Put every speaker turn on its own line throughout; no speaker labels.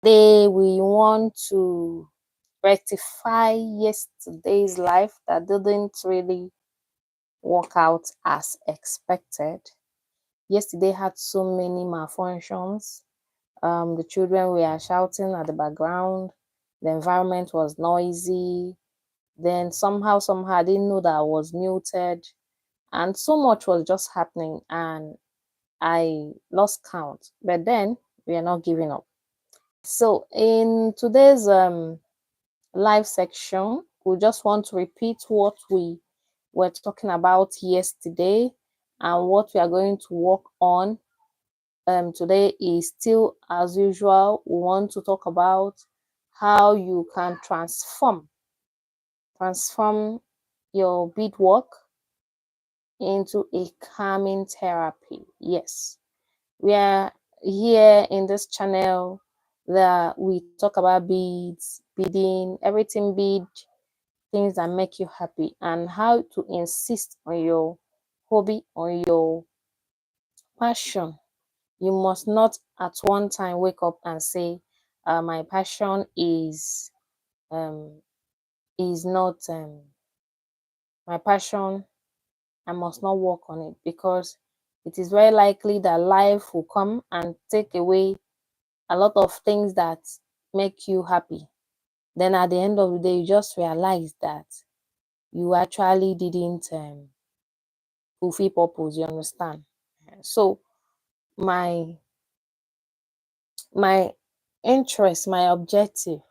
Today we want to rectify yesterday's life that didn't really work out as expected. Yesterday had so many malfunctions. The children were shouting at the background. The environment was noisy. Then somehow I didn't know that I was muted, and so much was just happening, and I lost count. But then we are not giving up. So in today's live section, we just want to repeat what we were talking about yesterday, and what we are going to work on today is still as usual. We want to talk about how you can transform your beadwork into a calming therapy. Yes, we are here in this channel that we talk about beads, beading, everything bead, things that make you happy, and how to insist on your hobby, on your passion. You must not at one time wake up and say, my passion um is not my passion, I must not work on it, because it is very likely that life will come and take away a lot of things that make you happy. Then at the end of the day, you just realize that you actually didn't fulfill purpose. You understand? So my my interest, my objective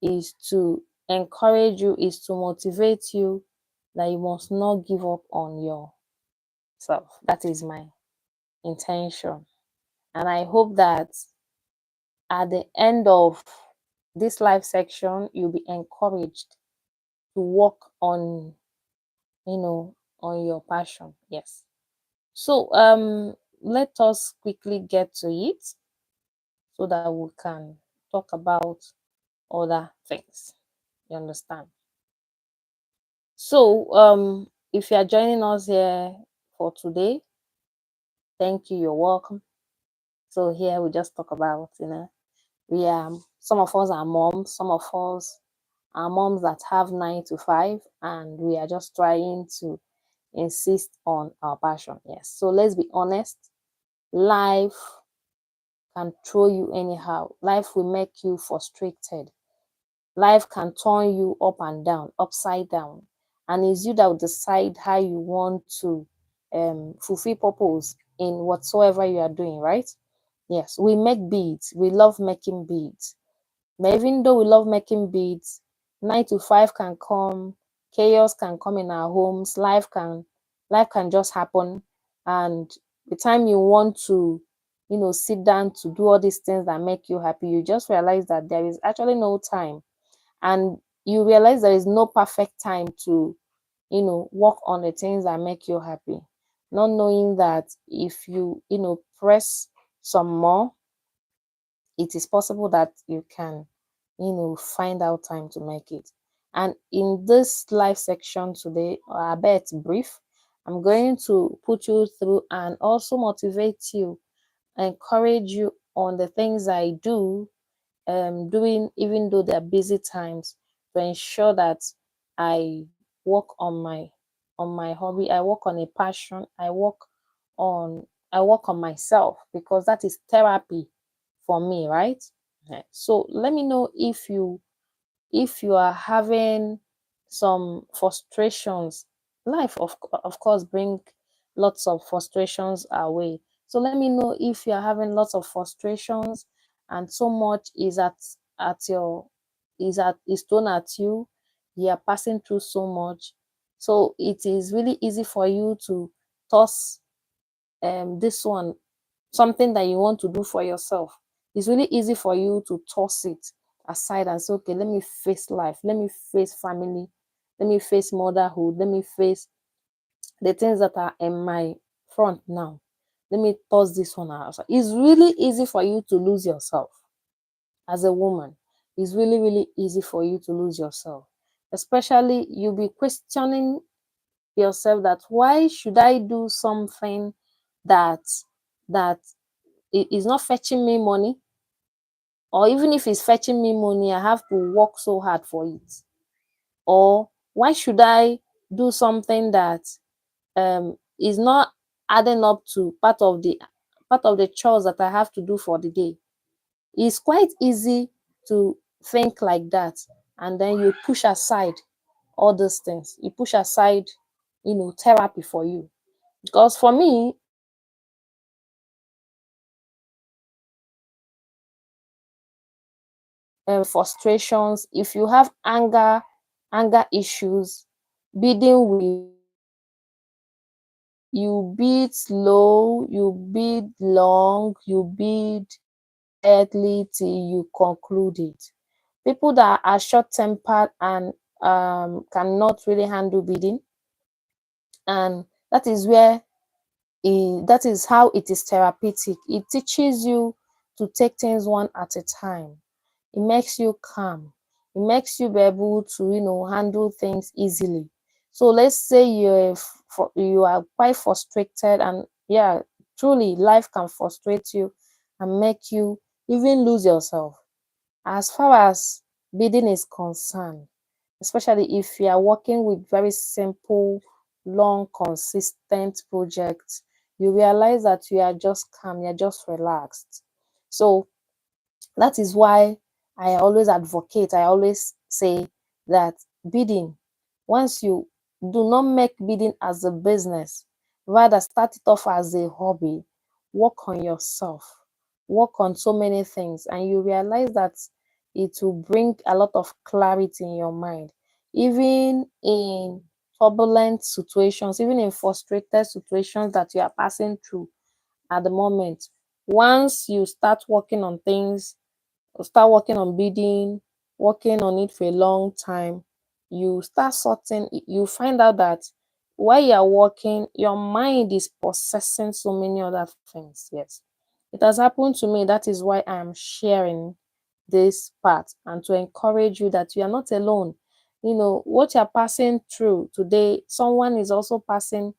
is to encourage you, is to motivate you that you must not give up on yourself. That is my intention. And I hope that at the end of this live section, you'll be encouraged to work on, on your passion. Yes. So let us quickly get to it so that we can talk about other things. You understand? So if you are joining us here for today, thank you, you're welcome. So here we just talk about, we are, some of us are moms, some of us are moms that have 9 to 5, and we are just trying to insist on our passion. Yes. So let's be honest, life can throw you anyhow. Life will make you frustrated. Life can turn you up and down, upside down. And it's you that will decide how you want to fulfill purpose in whatsoever you are doing, right? Yes, we make beads. We love making beads. But even though we love making beads, 9 to 5 can come, chaos can come in our homes, life can just happen. And the time you want to, sit down to do all these things that make you happy, you just realize that there is actually no time. And you realize there is no perfect time to, work on the things that make you happy. Not knowing that if you, press some more, it is possible that you can, find out time to make it. And in this live section today, I bet brief, I'm going to put you through and also motivate you, encourage you on the things I do, doing even though they're busy times, to ensure that I work on my hobby, I work on a passion, I work on myself, because that is therapy for me, right? So let me know if you are having some frustrations. Life of course bring lots of frustrations our way. So let me know if you are having lots of frustrations, and so much at your is thrown at you. You are passing through so much, so it is really easy for you to toss this one, something that you want to do for yourself. It's really easy for you to toss it aside and say, okay, let me face life, let me face family, let me face motherhood, let me face the things that are in my front now. Let me toss this one out. It's really easy for you to lose yourself as a woman. It's really, really easy for you to lose yourself. Especially you'll be questioning yourself that why should I do something that that is not fetching me money, Or even if it's fetching me money, I have to work so hard for it. Or why should I do something that is not adding up to part of the chores that I have to do for the day? It's quite easy to think like that, and then you push aside all those things. You push aside, therapy for you. Because for me, frustrations, if you have anger issues, beading will, you bead slow, you bead long, you bead quietly till you conclude it. People that are short tempered and cannot really handle beading, and that is where that is how it is therapeutic. It teaches you to take things one at a time. It makes you calm. It makes you be able to, handle things easily. So let's say you are quite frustrated, and yeah, truly life can frustrate you and make you even lose yourself. As far as bidding is concerned, especially if you are working with very simple, long, consistent projects, you realize that you are just calm, you're just relaxed. So that is why I always advocate, I always say that bidding, once you do not make bidding as a business, rather start it off as a hobby, work on yourself, work on so many things, and you realize that it will bring a lot of clarity in your mind, even in turbulent situations, even in frustrated situations that you are passing through at the moment. Once you start working on things, start working on bidding, working on it for a long time, you start sorting, you find out that while you're working, your mind is processing so many other things. Yes. It has happened to me. That is why I am sharing this part, and to encourage you that you are not alone. What you're passing through today, someone is also passing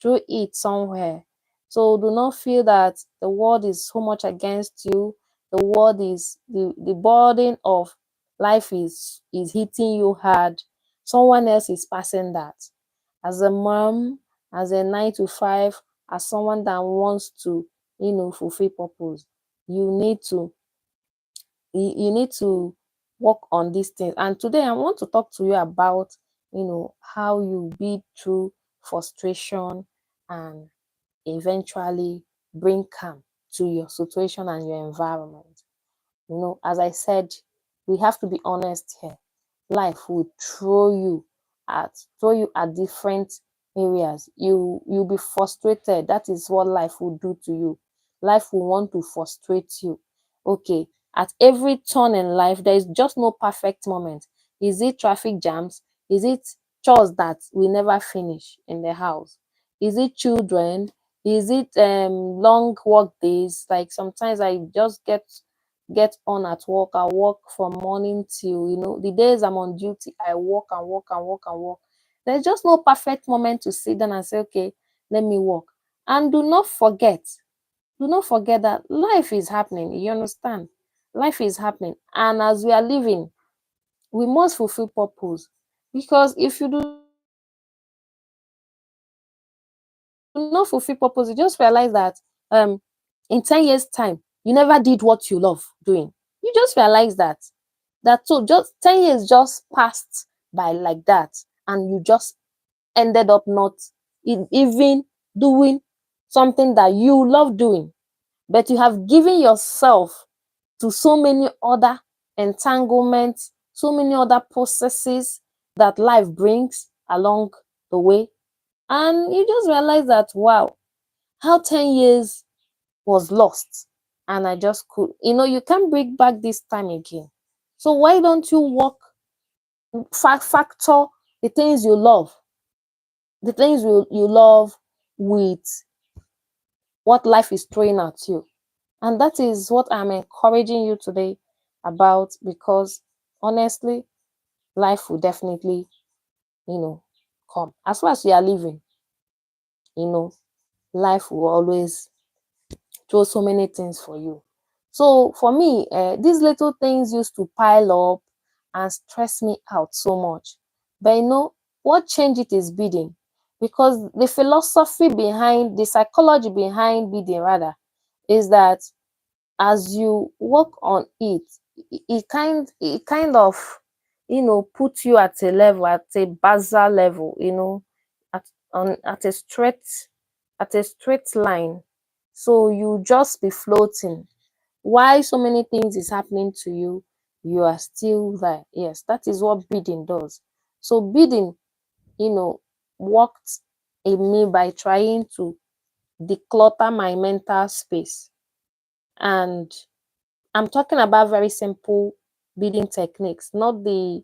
through it somewhere. So do not feel that the world is so much against you. The world is the burden of life is hitting you hard. Someone else is passing that. As a mom, as a 9 to 5, as someone that wants to, fulfill purpose, you need to you need to work on these things. And today I want to talk to you about, how you beat through frustration and eventually bring calm to your situation and your environment. As I said, we have to be honest here. Life will throw you at different areas. You'll be frustrated. That is what life will do to you. Life will want to frustrate you. Okay, at every turn in life, there is just no perfect moment. Is it traffic jams? Is it chores that we never finish in the house? Is it children? Is it long work days? Like sometimes I just get on at work. I work from morning till, the days I'm on duty, I work and work and work and work. There's just no perfect moment to sit down and say, okay, let me work. And do not forget that life is happening. You understand? Life is happening. And as we are living, we must fulfill purpose. Because if you do not fulfill purpose, you just realize that in 10 years' time, you never did what you love doing. You just realize that so just 10 years just passed by like that, and you just ended up not even doing something that you love doing, but you have given yourself to so many other entanglements, so many other processes that life brings along the way. And you just realize that, wow, how 10 years was lost. And I just could, you can't bring back this time again. So why don't you work, factor the things you love, with what life is throwing at you? And that is what I'm encouraging you today about, because honestly, life will definitely, you know, come. As far as you are living, you know, life will always throw so many things for you. So for me, these little things used to pile up and stress me out so much. But what changed it is beading, because the philosophy behind, the psychology behind beading rather, is that as you work on it, it kind of put you at a level, at a basal level, at at a straight line. So you just be floating. Why so many things is happening to you, you are still there. Yes, that is what beading does. So beading, you know, worked in me by trying to declutter my mental space. And I'm talking about very simple beading techniques, not the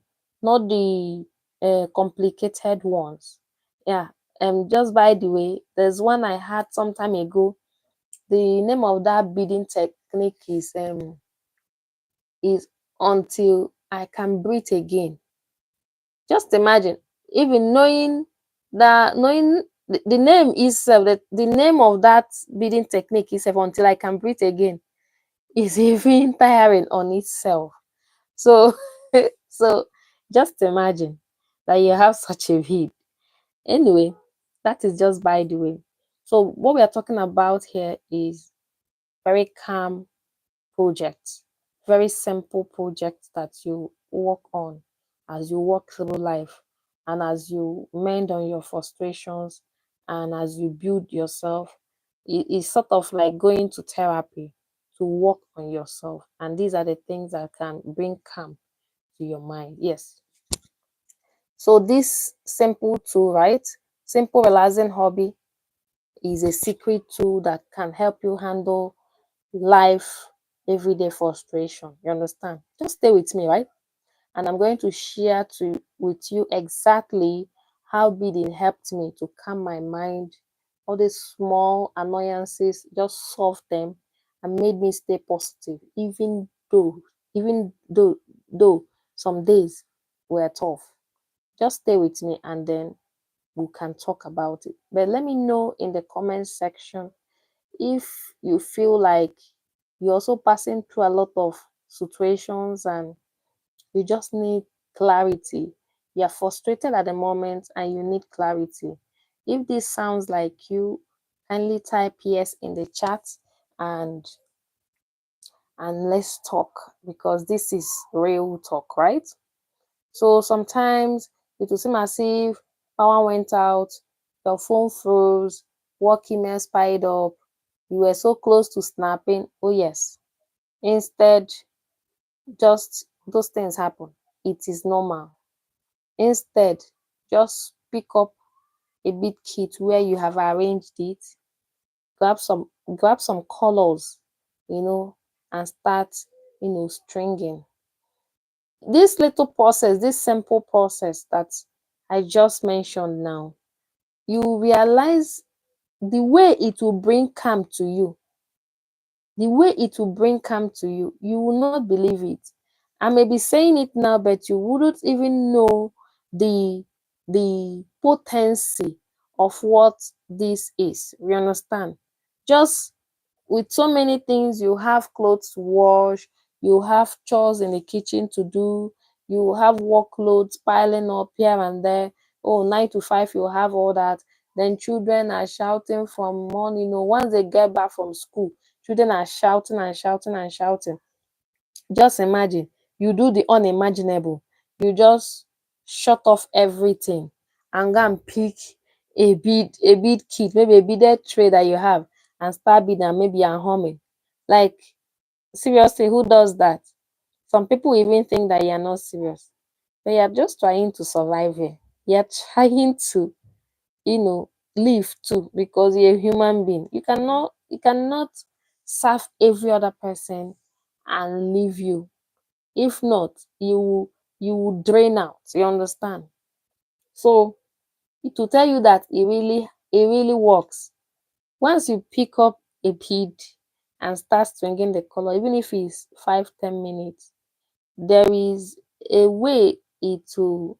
complicated ones. Yeah. Just by the way, there's one I had some time ago. The name of that beading technique is until I can breathe again. Just imagine, even knowing the name itself, the name of that beading technique is until I can breathe again, is even tiring on itself. So, so just imagine that you have such a bead. Anyway, that is just by the way. So what we are talking about here is very calm project, very simple project that you work on as you walk through life, and as you mend on your frustrations, and as you build yourself. It's sort of like going to therapy to work on yourself. And these are the things that can bring calm to your mind. Yes. So this simple tool, right? Simple relaxing hobby is a secret tool that can help you handle life everyday frustration. You understand? Just stay with me, right? And I'm going to share with you exactly how beading helped me to calm my mind. All these small annoyances, just solve them and made me stay positive, even though some days were tough. Just stay with me and then we can talk about it. But let me know in the comment section if you feel like you're also passing through a lot of situations and you just need clarity. You're frustrated at the moment and you need clarity. If this sounds like you, kindly type yes in the chat, and let's talk, because this is real talk, right? So sometimes it will seem as if power went out, your phone froze, work emails piled up, you were so close to snapping. Oh yes. Instead, just those things happen. It is normal. Instead, just pick up a bead kit where you have arranged it, grab some colors, you know, and start, stringing. This little process, this simple process that I just mentioned now, you realize the way it will bring calm to you. The way it will bring calm to you, you will not believe it. I may be saying it now, but you wouldn't even know the potency of what this is. You understand? Just with so many things, you have clothes to wash, you have chores in the kitchen to do, you have workloads piling up here and there. Oh, 9 to 5, you have all that. Then children are shouting from morning. Once they get back from school, children are shouting and shouting and shouting. Just imagine, you do the unimaginable. You just shut off everything and go and pick a bead kit, maybe a beaded tray that you have, and start beading, and maybe you're humming. Like, seriously, who does that? Some people even think that you're not serious. But you're just trying to survive here. You're trying to, live too, because you're a human being. You cannot serve every other person and leave you. If not, you will drain out. You understand? So it will tell you that it really works. Once you pick up a bead and start stringing the color, even if it's 5-10 minutes, there is a way it will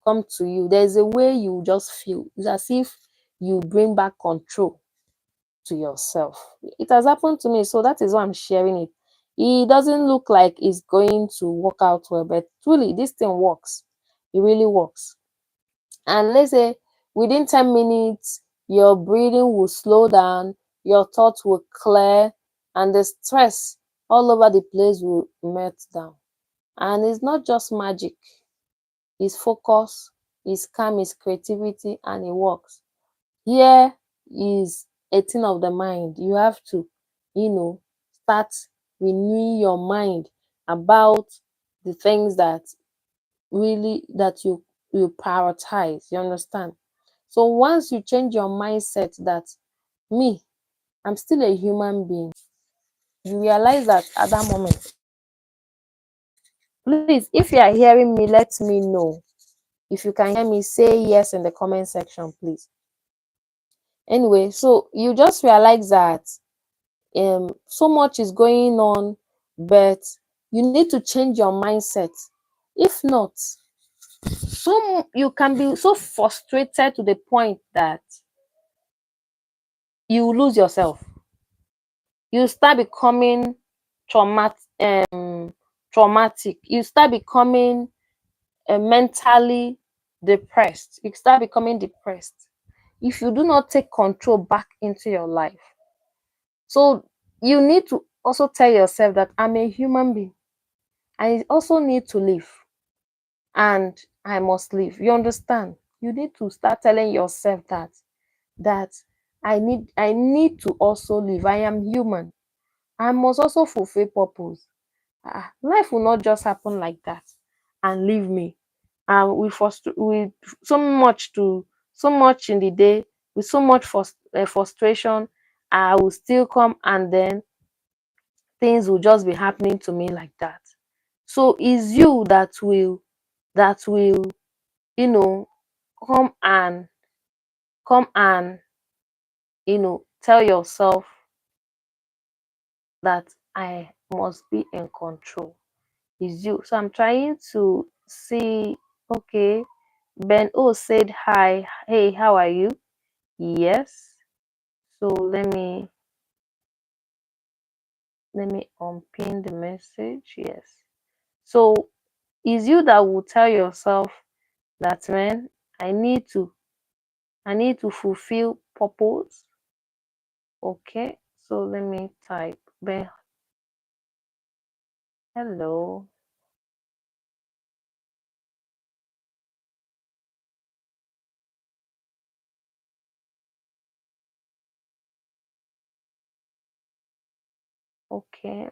come to you. There's a way you just feel. It's as if you bring back control to yourself. It has happened to me, so that is why I'm sharing it. It doesn't look like it's going to work out well, but truly this thing works. It really works. And let's say within 10 minutes, your breathing will slow down, your thoughts will clear, and the stress all over the place will melt down. And it's not just magic, it's focus, it's calm, it's creativity, and it works. Here is a thing of the mind. You have to, start renewing your mind about the things that really that you prioritize. You understand? So once you change your mindset that me, I'm still a human being, you realize that at that moment, please, if you are hearing me, let me know. If you can hear me, say yes in the comment section, please. Anyway, so you just realize that so much is going on, but you need to change your mindset. If not, you can be so frustrated to the point that you lose yourself. You start becoming traumatic. Traumatic. You start becoming mentally depressed. You start becoming depressed if you do not take control back into your life. So you need to also tell yourself that I'm a human being. I also need to live, and I must live. You understand? You need to start telling yourself that I need to also live. I am human. I must also fulfill purpose. Life will not just happen like that and leave me. With so much in the day, with so much frustration, I will still come, and then things will just be happening to me like that. So it's you that will you know come and come and tell yourself that I must be in control. Is you. So I'm trying to see. Okay, Ben O said hi. Hey, how are you? Yes. So let me unpin the message. Yes. So is you that will tell yourself that, man, I need to fulfill purpose. Okay. So let me type Ben. Hello. Okay.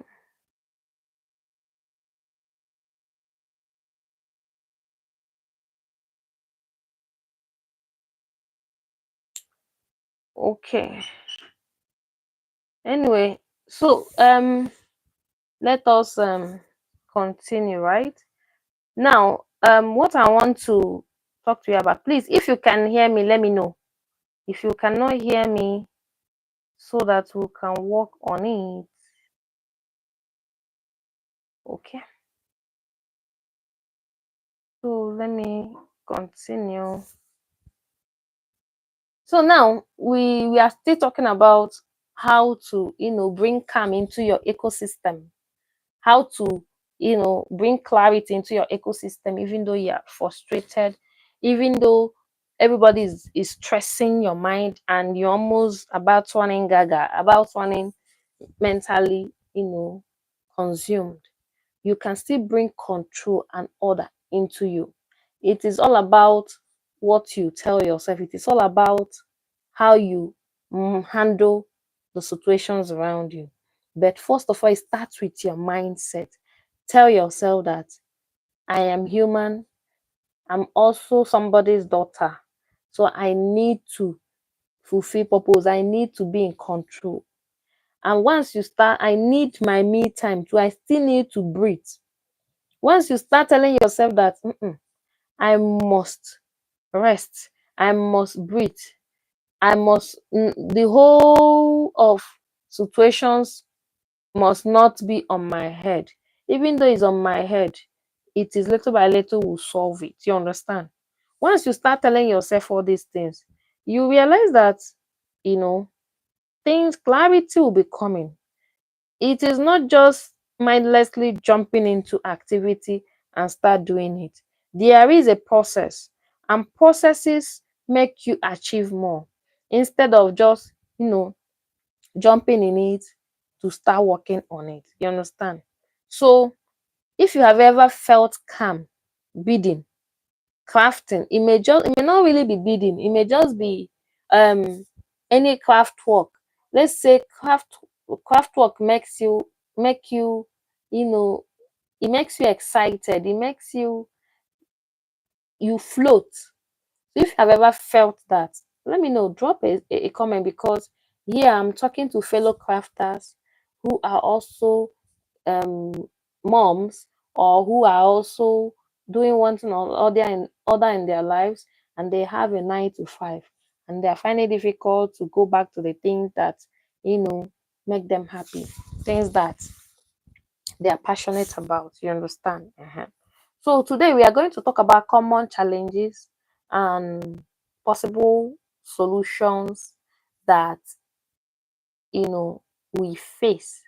Okay. Anyway, so let us continue, right? Now, what I want to talk to you about, please, if you can hear me, let me know. If you cannot hear me, so that we can work on it. Okay. So let me continue. So now we are still talking about how to bring calm into your ecosystem, how to bring clarity into your ecosystem, even though you are frustrated, even though everybody is stressing your mind and you're almost about running gaga, about running mentally consumed. You can still bring control and order into you. It is all about what you tell yourself. It is all about how you handle the situations around you. But first of all, it starts with your mindset. Tell yourself that I am human. I'm also somebody's daughter. So I need to fulfill purpose. I need to be in control. And once you start, I need my me time too. I still need to breathe. Once you start telling yourself that I must rest, I must breathe, I must, the whole of situations must not be on my head. Even though it's on my head, it is little by little will solve it. You understand? Once you start telling yourself all these things, you realize that, you know, clarity will be coming. It is not just mindlessly jumping into activity and start doing it. There is a process, and processes make you achieve more instead of just, jumping in it to start working on it. You understand? So, if you have ever felt calm beading, crafting, it may not really be beading, it may just be um any craft work. Let's say craft work make you, you know it makes you excited, it makes you float. So if you have ever felt that, let me know. Drop a comment, because here I'm talking to fellow crafters who are also um moms, or who are also doing one thing or other in their lives, and they have a 9 to 5, and they are finding it difficult to go back to the things that, you know make them happy, things that they are passionate about. You understand? So today we are going to talk about common challenges and possible solutions that, we face,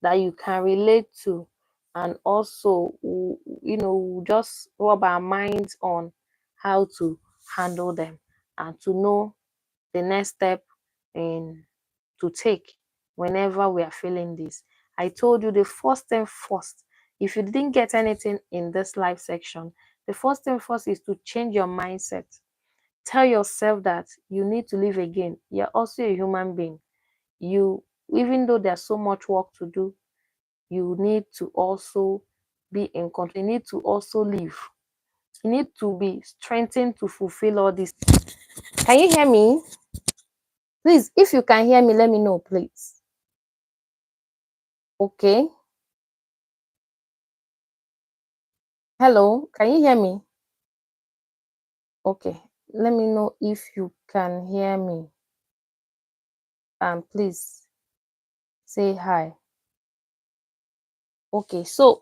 that you can relate to, and also just rub our minds on how to handle them, and to know the next step in to take whenever we are feeling this. I told you the first thing first. If you didn't get anything in this live section, the first thing first is to change your mindset. Tell yourself that you need to live again. You're also a human being. You, even though there's so much work to do, you need to also be in control. You need to also live. You need to be strengthened to fulfill all this. Can you hear me? Please, if you can hear me, let me know, please. Okay. Hello, can you hear me? Okay. Let me know if you can hear me. And please say hi. Okay, so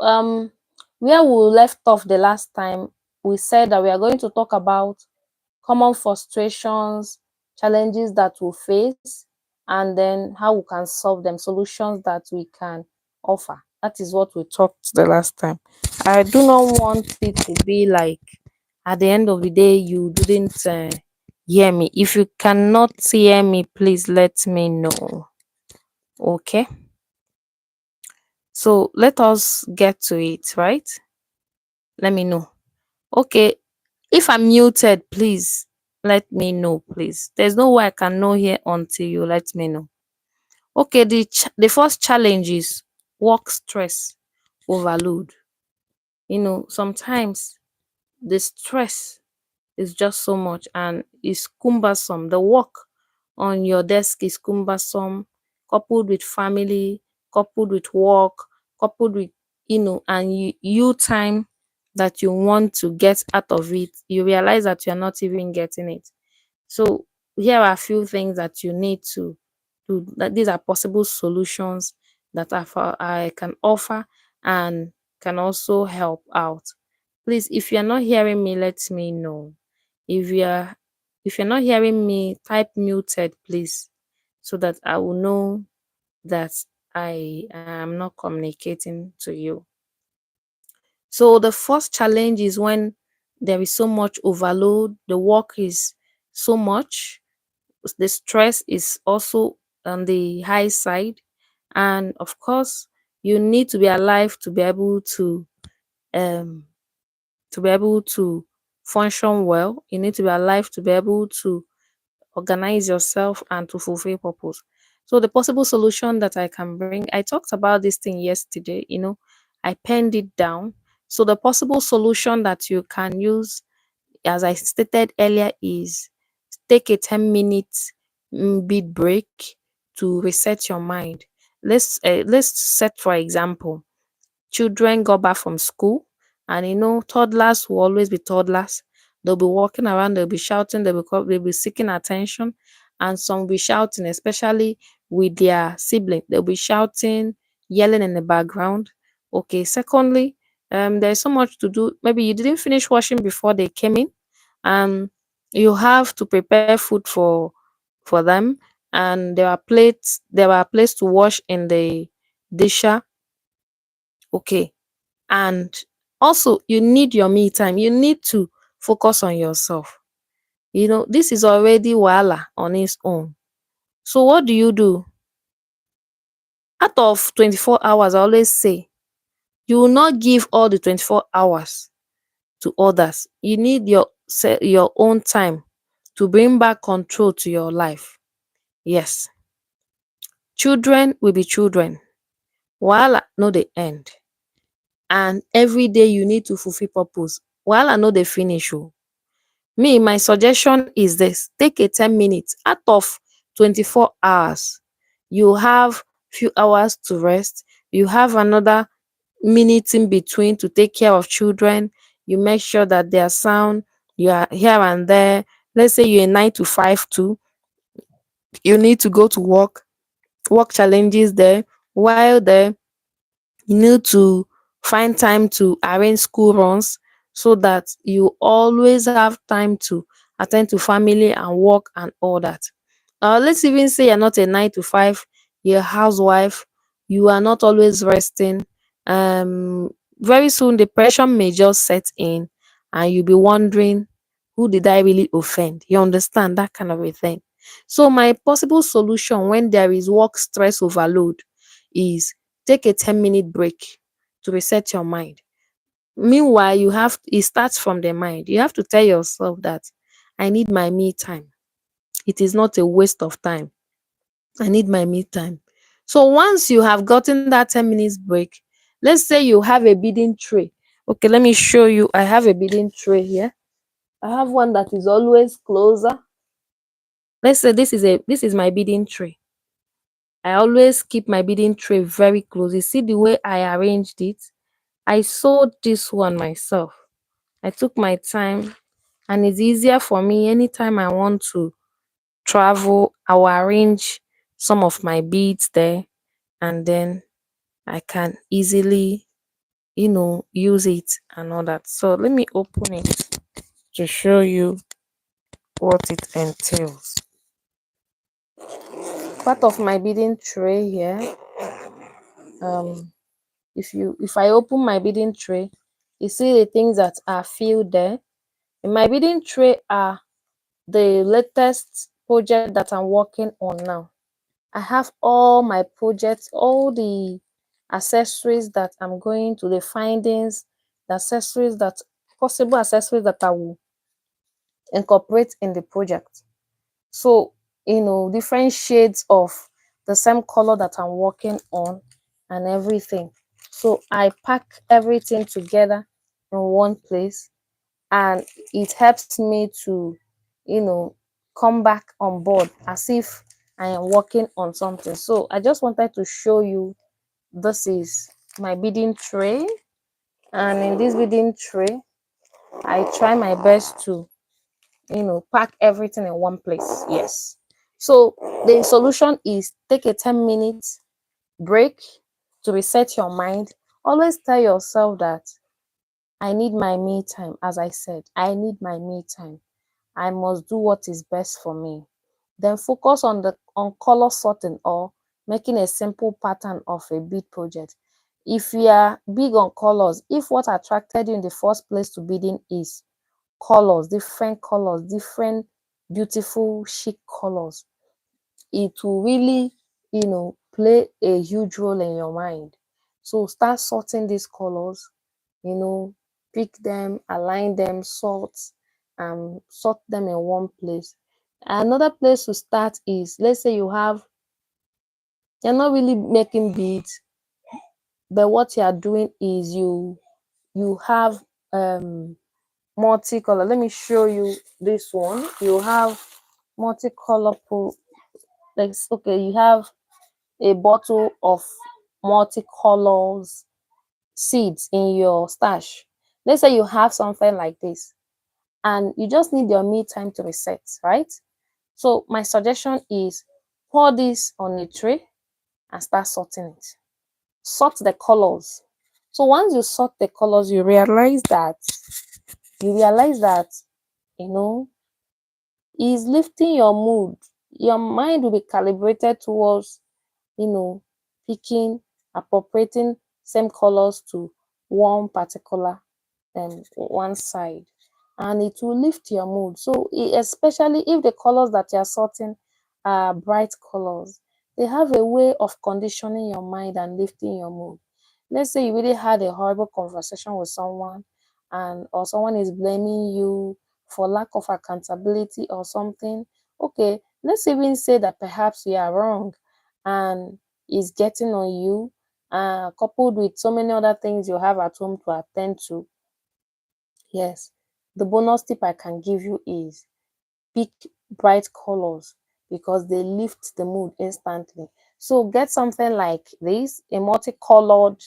where we left off the last time, we said that we are going to talk about common frustrations, challenges that we face, and then how we can solve them, solutions that we can offer. That is what we talked the last time. I do not want it to be like at the end of the day you didn't hear me. If you cannot hear me, please let me know. Okay, so let us get to it, right? Let me know. Okay, if I'm muted, please let me know, please. There's no way I can know here until you let me know. Okay, the first challenge is work stress overload. Sometimes the stress is just so much and it's cumbersome. The work on your desk is cumbersome, coupled with family, coupled with work, coupled with, and you time that you want to get out of it, you realize that you're not even getting it. So here are a few things that you need to do. That these are possible solutions that I can offer and can also help out. Please, if you're not hearing me, let me know. If you're if you're not hearing me, type muted, please, so that I will know that I am not communicating to you. So the first challenge is when there is so much overload, the work is so much, the stress is also on the high side, and of course you need to be alive um to be able to function well. You need to be alive to be able to organize yourself and to fulfill purpose. So the possible solution that I can bring, I talked about this thing yesterday, I penned it down. So the possible solution that you can use, as I stated earlier, is take a 10 minutes beat break to reset your mind. Let's set for example, children go back from school, and toddlers will always be toddlers. They'll be walking around, they'll be shouting, they'll be seeking attention, and some will be shouting, especially with their sibling. They'll be shouting, yelling in the background. Okay, secondly, there's so much to do. Maybe you didn't finish washing before they came in, and you have to prepare food for them, and there are plates to wash in the disher, Okay. And also, you need your me time. You need to focus on yourself. This is already wahala on its own. So what do you do? Out of 24 hours, I always say, you will not give all the 24 hours to others. You need your own time to bring back control to your life. Yes, children will be children. Wahala no dey end. And every day you need to fulfill purpose. Wahala no dey finish oh. Me, my suggestion is this: take a 10 minutes out of 24 hours. You have few hours to rest. You have another minute in between to take care of children. You make sure that they are sound. You are here and there. Let's say you're a 9 to 5 too. You need to go to work challenges there. While there, you need to find time to arrange school runs so that you always have time to attend to family and work and all that. Let's even say you're not a 9 to 5, you're a housewife, you are not always resting. Um, Very soon depression may just set in, and you'll be wondering, who did I really offend? You understand that kind of a thing. So, my possible solution when there is work stress overload is take a 10-minute break to reset your mind. Meanwhile, it starts from the mind. You have to tell yourself that I need my me time. It is not a waste of time. I need my me time. So once you have gotten that 10 minutes break, let's say you have a beading tray. Okay, let me show you. I have a beading tray here. I have one that is always closer. Let's say this is my beading tray. I always keep my beading tray very close. You see the way I arranged it? I sewed this one myself. I took my time, and it's easier for me anytime I want to travel. I'll arrange some of my beads there, and then I can easily, use it and all that. So let me open it to show you what it entails. Part of my beading tray here. If I open my beading tray, you see the things that are filled there. In my beading tray are the latest project that I'm working on now. I have all my projects, all the accessories that I'm going to, the findings, the accessories that possible accessories that I will incorporate in the project. So, different shades of the same color that I'm working on and everything. So I pack everything together in one place, and it helps me to, come back on board as if I am working on something. So I just wanted to show you, this is my beading tray, and in this beading tray I try my best to, pack everything in one place. Yes. So the solution is take a 10 minutes break to reset your mind. Always tell yourself that I need my me time. As I said, I need my me time. I must do what is best for me. Then focus on color sorting or making a simple pattern of a bead project. If you are big on colors, if what attracted you in the first place to beading is colors, different beautiful chic colors, it will really, play a huge role in your mind. So start sorting these colors, you know, pick them, align them, sort them in one place. Another place to start is, let's say you're not really making beads, but what you are doing is you have multicolor. Let me show you this one. You have multicolor like, okay, you have a bottle of multicolors seeds in your stash. Let's say you have something like this, and you just need your me time to reset, right? So my suggestion is pour this on a tray and start sorting it. Sort the colors. So once you sort the colors, you realize that you know is lifting your mood. Your mind will be calibrated towards, you know, picking, appropriating same colors to one particular one side, and it will lift your mood. So especially if the colors that you are sorting are bright colors, they have a way of conditioning your mind and lifting your mood. Let's say you really had a horrible conversation with someone, and or someone is blaming you for lack of accountability or something. Okay, let's even say that perhaps you are wrong and is getting on you, coupled with so many other things you have at home to attend to. Yes, the bonus tip I can give you is pick bright colors because they lift the mood instantly. So get something like this, a multicolored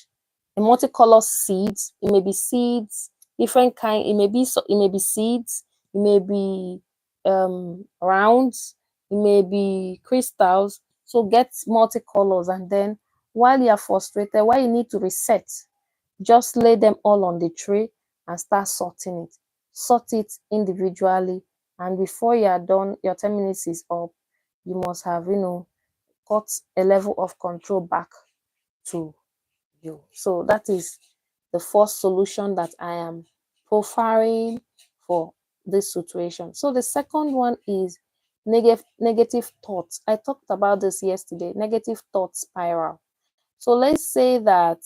seeds. It may be seeds, different kind. It may be seeds. It may be rounds. It may be crystals. So get multicolors, and then while you are frustrated, while you need to reset, just lay them all on the tray and start sorting it. Sort it individually, and before you are done, your 10 minutes is up. You must have, got a level of control back to you. So that is the first solution that I am profiling for this situation. So the second one is negative thoughts. I talked about this yesterday. Negative thought spiral. So let's say that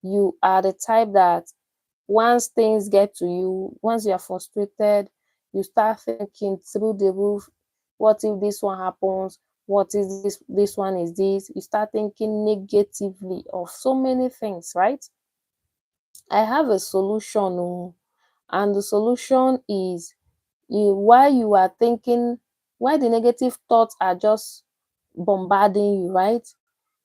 you are the type that once things get to you, once you are frustrated, you start thinking through the roof, what if this one happens? What is this one is this? You start thinking negatively of so many things, right? I have a solution, and the solution is while you are thinking, while the negative thoughts are just bombarding you, right?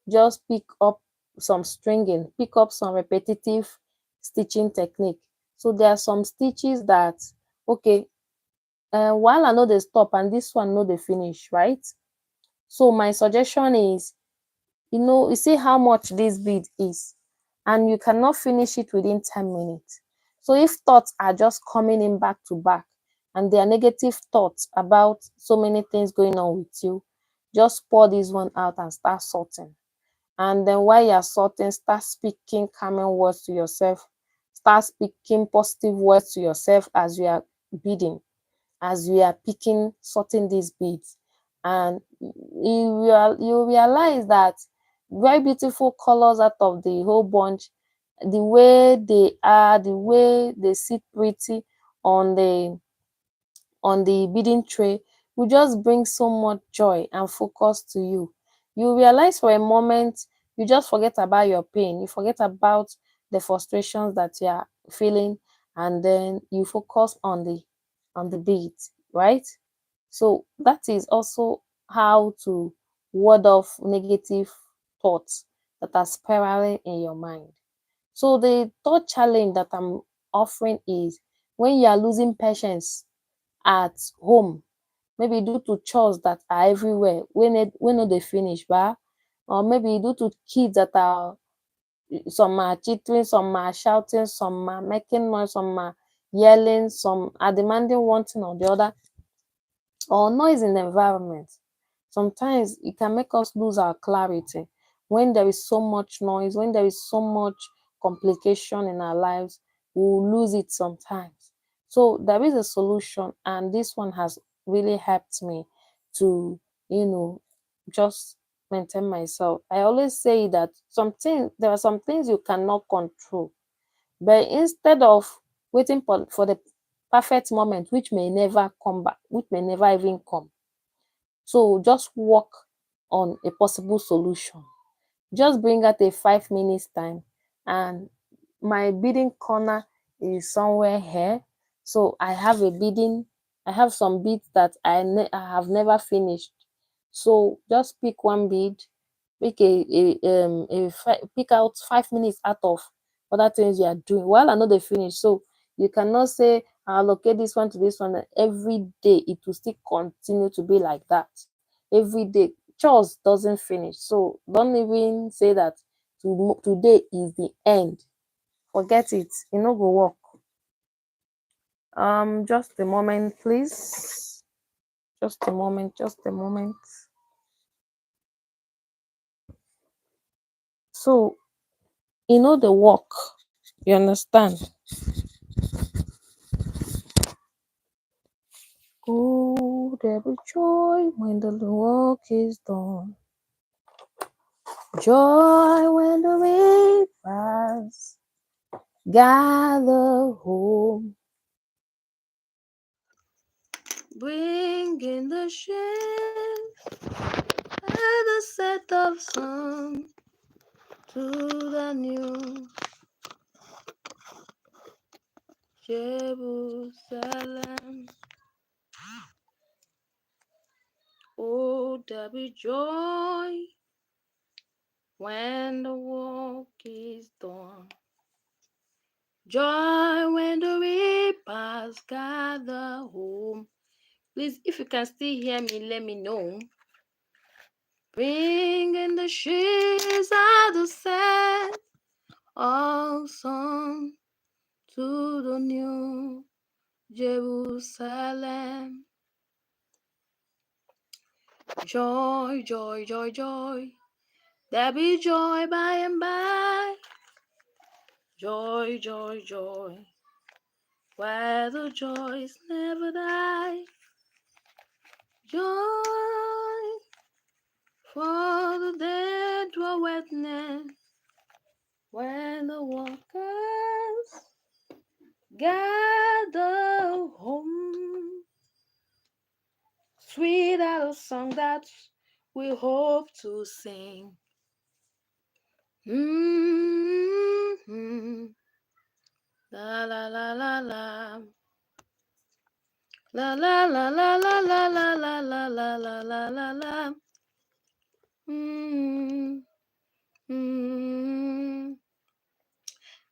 Just pick up some stringing, pick up some repetitive stitching technique. So there are some stitches that, okay, while I know they stop and this one know they finish, right? So my suggestion is, you see how much this bead is, and you cannot finish it within 10 minutes. So if thoughts are just coming in back to back, and there are negative thoughts about so many things going on with you, just pour this one out and start sorting. And then while you're sorting, start speaking calming words to yourself. Start speaking positive words to yourself as you are beading, as you are sorting these beads. And you realize that very beautiful colors out of the whole bunch, the way they are, the way they sit pretty on the beading tray will just bring so much joy and focus to you. You realize for a moment, you just forget about your pain, you forget about the frustrations that you are feeling, and then you focus on the beat, right? So that is also how to ward off negative thoughts that are spiraling in your mind. So the third challenge that I'm offering is when you are losing patience at home, maybe due to chores that are everywhere when no dey finish or maybe due to kids that are, some are cheating, some are shouting, some are making noise, some are yelling, some are demanding one thing or the other, or noise in the environment. Sometimes it can make us lose our clarity when there is so much noise, when there is so much complication in our lives. We will lose it sometimes. So there is a solution, and this one has really helped me to, just maintain myself. I always say that there are some things you cannot control, but instead of waiting for the perfect moment, which may never come back, which may never even come, so just work on a possible solution. Just bring out a 5 minutes time, and my beading corner is somewhere here. So I have I have some beads that I have never finished. So just pick one bead, pick out 5 minutes out of other things you are doing while I know they finish. So you cannot say I'll allocate this one to this one, and every day it will still continue to be like that. Every day chores doesn't finish. So don't even say that today is the end. Forget it. E no go work. Just a moment, please. Just a moment, just a moment. So You know the work. You understand? Oh, there be joy when the work is done. Joy when the reapers gather home. Bring in the sheaves and a set of sun to the new Jerusalem. Oh, there be joy when the work is done. Joy when the reapers gather home. Please, if you can still hear me, let me know. Bring in the sheaves of the set of sun to the new Jerusalem. Joy, joy, joy, joy. There be joy by and by. Joy, joy, joy. Where the joys never die. Joy for the dead dwell wetness. When the workers gather home. Sweet are the song that we hope to sing. Mm-hmm. La la la la la. La la la la la la la la la la la la la la.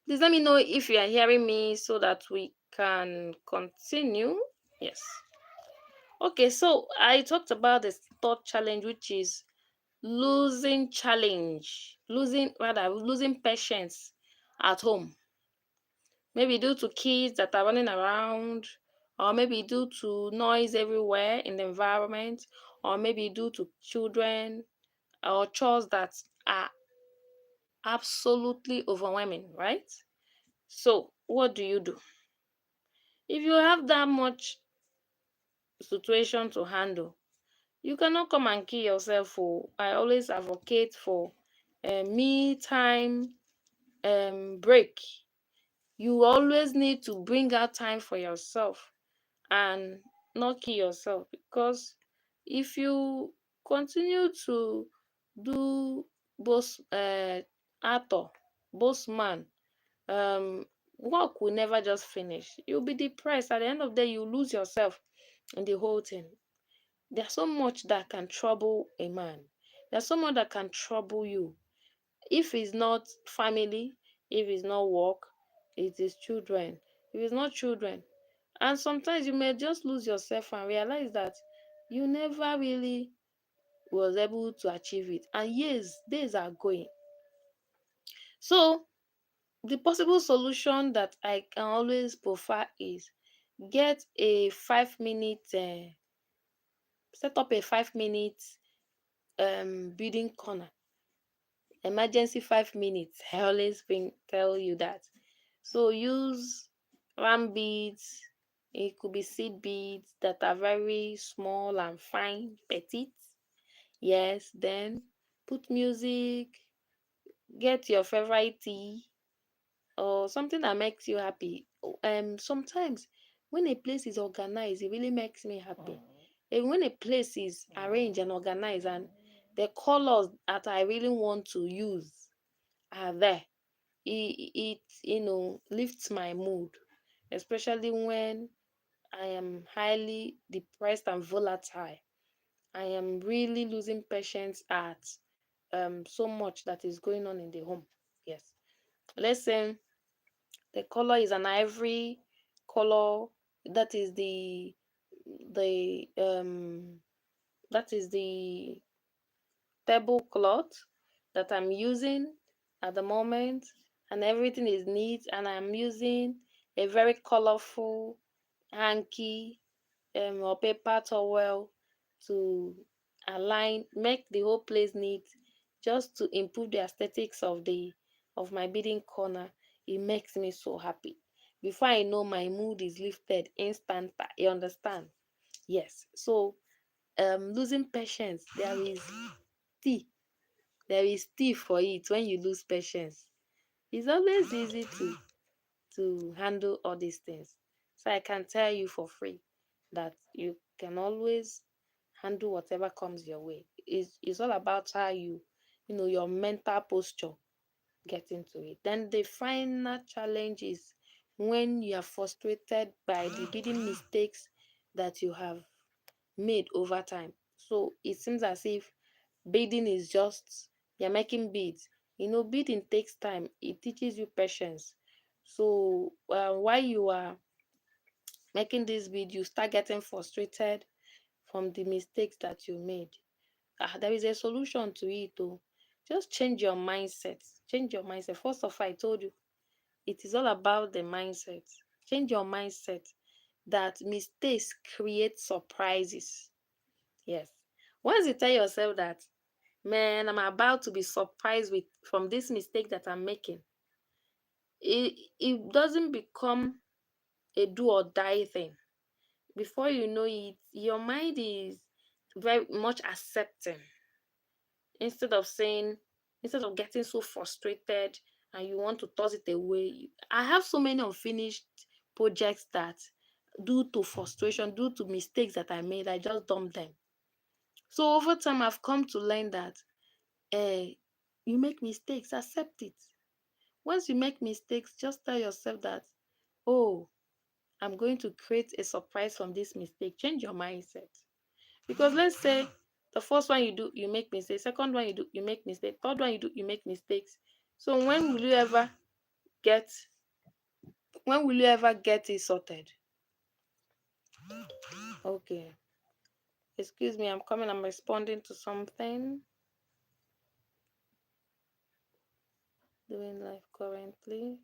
Please let me know if you are hearing me so that we can continue. Yes. Okay, so I talked about the third challenge, which is losing patience at home. Maybe due to kids that are running around, or maybe due to noise everywhere in the environment, or maybe due to children or chores that are absolutely overwhelming, right? So, what do? If you have that much situation to handle, you cannot come and kill yourself. I always advocate for me time break. You always need to bring out time for yourself and not kill yourself, because if you continue to do both actor, both man, work will never just finish. You'll be depressed. At the end of the day, you lose yourself in the whole thing. There's so much that can trouble a man. There's so much that can trouble you. If it's not family, if it's not work, it is children. If it's not children, and sometimes you may just lose yourself and realize that you never really was able to achieve it. And yes, days are going. So the possible solution that I can always prefer is get a 5 minute set up a 5 minute building corner, emergency 5 minutes. I always tell you that. So use round beads. It could be seed beads that are very small and fine, petite. Yes, then put music, get your favorite tea or something that makes you happy. Sometimes when a place is organized, it really makes me happy. And when a place is arranged and organized and the colors that I really want to use are there, it lifts my mood, especially when I am highly depressed and volatile. I am really losing patience at so much that is going on in the home. Yes. Let's say the color is an ivory color. That is the that is the tablecloth that I'm using at the moment, and everything is neat. And I'm using a very colorful hanky or paper towel to make the whole place neat, just to improve the aesthetics of the of my beading corner, it makes me so happy. Before I know, my mood is lifted instant. You understand? Yes. So losing patience, tea. There is tea for it when you lose patience. It's always easy to handle all these things. So I can tell you for free that you can always handle whatever comes your way. It's all about how your mental posture, get into it. Then the final challenge is when you are frustrated by the bidding mistakes that you have made over time. So it seems as if bidding is just you're making bids. Bidding takes time. It teaches you patience. So while you are making this bid, you start getting frustrated from the mistakes that you made. There is a solution to it, though. Just change your mindset. Change your mindset. First of all, I told you it is all about the mindset. Change your mindset that mistakes create surprises. Yes. Once you tell yourself that, man, I'm about to be surprised with from this mistake that I'm making, it doesn't become a do or die thing. Before you know it, your mind is very much accepting instead of saying, instead of getting so frustrated and you want to toss it away. I have so many unfinished projects that, due to frustration, due to mistakes that I made, I just dumped them. So over time, I've come to learn that you make mistakes, accept it. Once you make mistakes, just tell yourself that, oh, I'm going to create a surprise from this mistake. Change your mindset. Because let's say the first one you do, you make mistakes. Second one you do, you make mistakes. Third one you do, you make mistakes. So get when will you ever get it sorted? Okay. Excuse me, I'm coming. I'm responding to something. Doing life currently.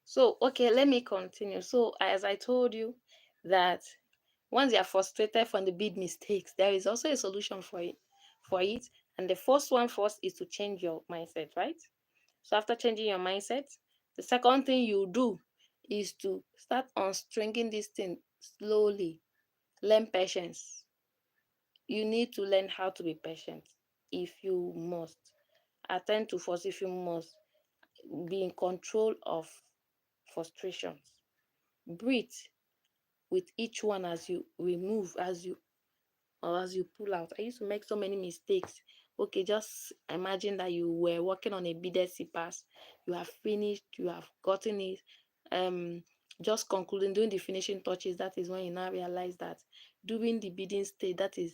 So, okay, let me continue. So, as I told you, that once you are frustrated from the big mistakes, there is also a solution for it. And the first one first is to change your mindset, right? So after changing your mindset, the second thing you do is to start unstringing this thing slowly. Learn patience. You need to learn how to be patient if you must. Attend to force if you must. Be in control of frustrations. Breathe with each one as you remove, as you pull out. I used to make so many mistakes. Okay, just imagine that you were working on a beaded slippers. You have finished, you have gotten it. Um, just concluding, doing the finishing touches. That is when you now realize that during the beading stage, that is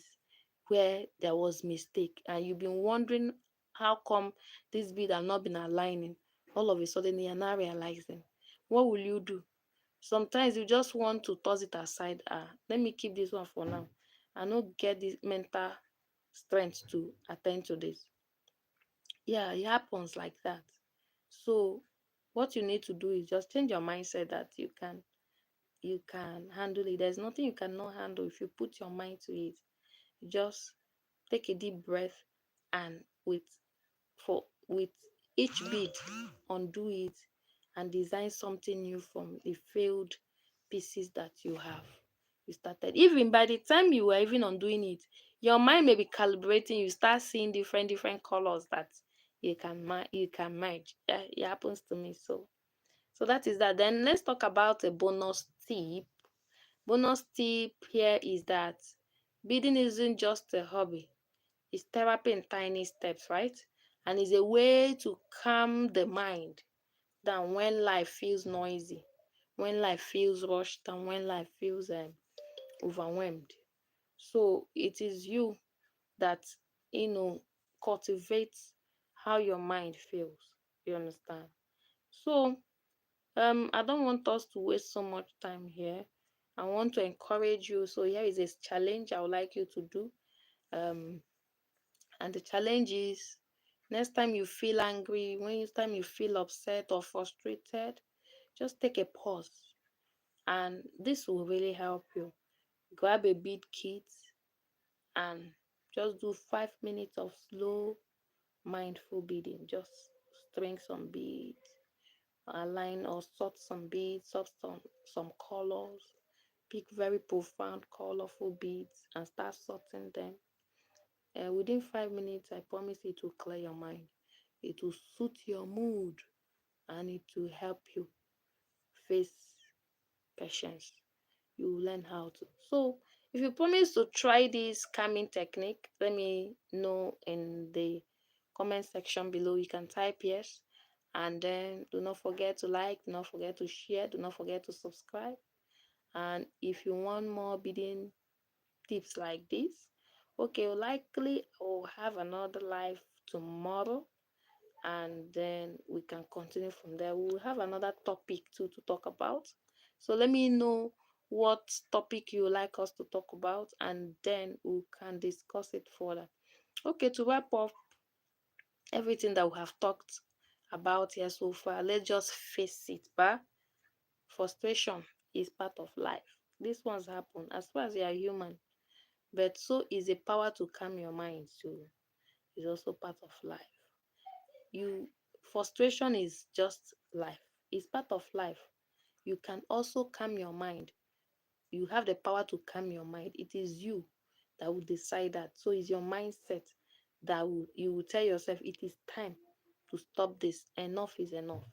where there was mistake, and you've been wondering how come this bead have not been aligning. All of a sudden, you're now realizing. What will you do? Sometimes you just want to toss it aside. Let me keep this one for now. I don't get this mental strength to attend to this. Yeah, it happens like that. So what you need to do is just change your mindset that you can handle it. There's nothing you cannot handle if you put your mind to it. Just take a deep breath and with each bead, undo it and design something new from the failed pieces that you started. Even by the time you were even undoing it, your mind may be calibrating. You start seeing different colors that you can merge. Yeah, it happens to me. So that is that. Then let's talk about a bonus tip. Bonus tip here is that beading isn't just a hobby. It's therapy in tiny steps, right? And it's a way to calm the mind down when life feels noisy, when life feels rushed, and when life feels overwhelmed. So it is you that you know cultivates how your mind feels. You understand? So I don't want us to waste so much time here. I want to encourage you. So here is a challenge I would like you to do. Um, and the challenge is Next time you feel angry, next time you feel upset or frustrated, just take a pause, and this will really help you. Grab a bead kit and just do 5 minutes of slow, mindful beading. Just string some beads, align or sort some beads, sort some colors, pick very profound, colorful beads and start sorting them. And within 5 minutes, I promise it will clear your mind. It will suit your mood and it will help you face patience. You will learn how to. So, if you promise to try this calming technique, let me know in the comment section below. You can type yes, and then do not forget to like, do not forget to share, do not forget to subscribe. And if you want more bidding tips like this, okay, likely I'll have another live tomorrow, and then we can continue from there. We'll have another topic too to talk about. So let me know what topic you like us to talk about, and then we can discuss it further. Okay, to wrap up everything that we have talked about here so far, let's just face it, but frustration is part of life. These ones happen as far as you are human, but so is the power to calm your mind too. Is also part of life. You Frustration is just life. It's part of life. You can also calm your mind. You have the power to calm your mind. It is you that will decide that. So it's your mindset that you will tell yourself it is time to stop this. Enough is enough.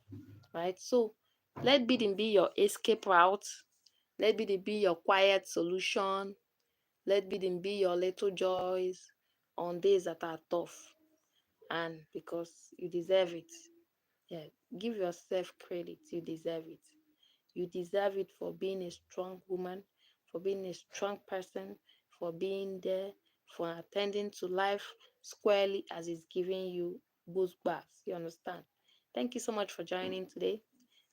Right? So let bidding be your escape route. Let bidding be your quiet solution. Let bidding be your little joys on days that are tough. And because you deserve it. Yeah, give yourself credit. You deserve it. You deserve it for being a strong woman, for being a strong person, for being there, for attending to life squarely as it's giving you goosebumps. You understand? Thank you so much for joining today.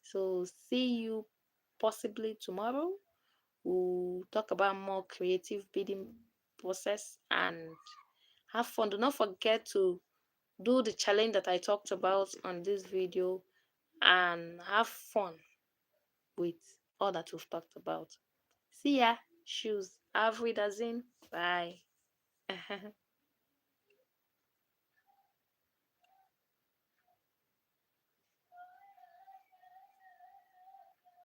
So, see you possibly tomorrow. We'll talk about more creative bidding process and have fun. Do not forget to do the challenge that I talked about on this video and have fun with all that we've talked about. See ya. Shoes. Have readers in. Bye.